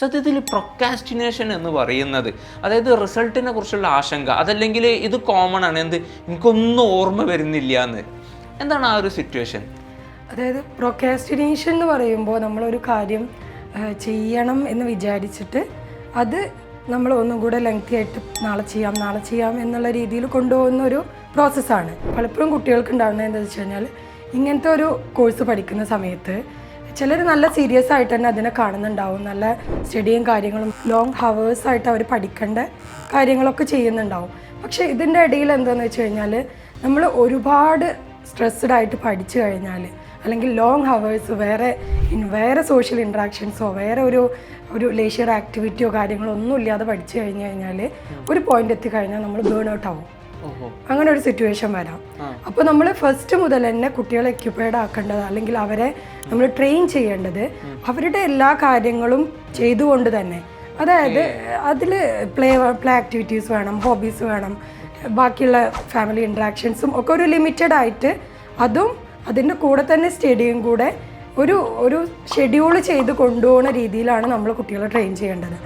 സത്യത്തിൽ പ്രൊക്കാസ്റ്റിനേഷൻ എന്ന് പറയുന്നത്, അതായത് റിസൾട്ടിനെ കുറിച്ചുള്ള ആശങ്ക, അതല്ലെങ്കിൽ ഇത് കോമൺ ആണ്, എനിക്കൊന്നും ഓർമ്മ വരുന്നില്ല എന്ന്, എന്താണ് ആ ഒരു സിറ്റുവേഷൻ? അതായത് പ്രൊക്കാസ്റ്റിനേഷൻ എന്ന് പറയുമ്പോൾ നമ്മളൊരു കാര്യം ചെയ്യണം എന്ന് വിചാരിച്ചിട്ട് അത് നമ്മൾ ഒന്നും കൂടെ ലെങ്തി ആയിട്ട് നാളെ ചെയ്യാം എന്നുള്ള രീതിയിൽ കൊണ്ടുപോകുന്ന ഒരു പ്രോസസ്സാണ്. പലപ്പോഴും കുട്ടികൾക്ക് ഉണ്ടാകുന്നത് എന്താണെന്ന് വെച്ച് കഴിഞ്ഞാൽ, ഇങ്ങനത്തെ ഒരു കോഴ്സ് പഠിക്കുന്ന സമയത്ത് ചിലർ നല്ല സീരിയസ് ആയിട്ട് തന്നെ അതിനെ കാണുന്നുണ്ടാവും. നല്ല സ്റ്റഡിയും കാര്യങ്ങളും ലോങ് ഹവേഴ്സായിട്ട് അവർ പഠിക്കേണ്ട കാര്യങ്ങളൊക്കെ ചെയ്യുന്നുണ്ടാവും. പക്ഷേ ഇതിൻ്റെ ഇടയിൽ എന്താണെന്ന് വെച്ച് കഴിഞ്ഞാൽ, നമ്മൾ ഒരുപാട് സ്ട്രെസ്ഡ് ആയിട്ട് പഠിച്ചു കഴിഞ്ഞാൽ, അല്ലെങ്കിൽ ലോങ് ഹവേഴ്സ് വേറെ സോഷ്യൽ ഇൻട്രാക്ഷൻസോ വേറെ ഒരു ലേഷ്യർ ആക്ടിവിറ്റിയോ കാര്യങ്ങളോ ഒന്നും ഇല്ലാതെ പഠിച്ചു കഴിഞ്ഞാൽ ഒരു പോയിന്റ് എത്തിക്കഴിഞ്ഞാൽ നമ്മൾ ബേൺ ഔട്ട് ആവും. അങ്ങനെ ഒരു സിറ്റുവേഷൻ വരാം. അപ്പോൾ നമ്മൾ ഫസ്റ്റ് മുതൽ തന്നെ കുട്ടികളെ എക്യുപ്പൈഡ് ആക്കേണ്ടത്, അല്ലെങ്കിൽ അവരെ നമ്മൾ ട്രെയിൻ ചെയ്യേണ്ടത് അവരുടെ എല്ലാ കാര്യങ്ങളും ചെയ്തുകൊണ്ട് തന്നെ, അതായത് അതിൽ പ്ലേ ആക്ടിവിറ്റീസ് വേണം, ഹോബീസ് വേണം, ബാക്കിയുള്ള ഫാമിലി ഇൻട്രാക്ഷൻസും ഒക്കെ ഒരു ലിമിറ്റഡ് ആയിട്ട്, അതും അതിൻ്റെ കൂടെ തന്നെ സ്റ്റഡിയും കൂടെ ഒരു ഷെഡ്യൂൾ ചെയ്ത് കൊണ്ടുപോകുന്ന രീതിയിലാണ് നമ്മൾ കുട്ടികളെ ട്രെയിൻ ചെയ്യേണ്ടത്.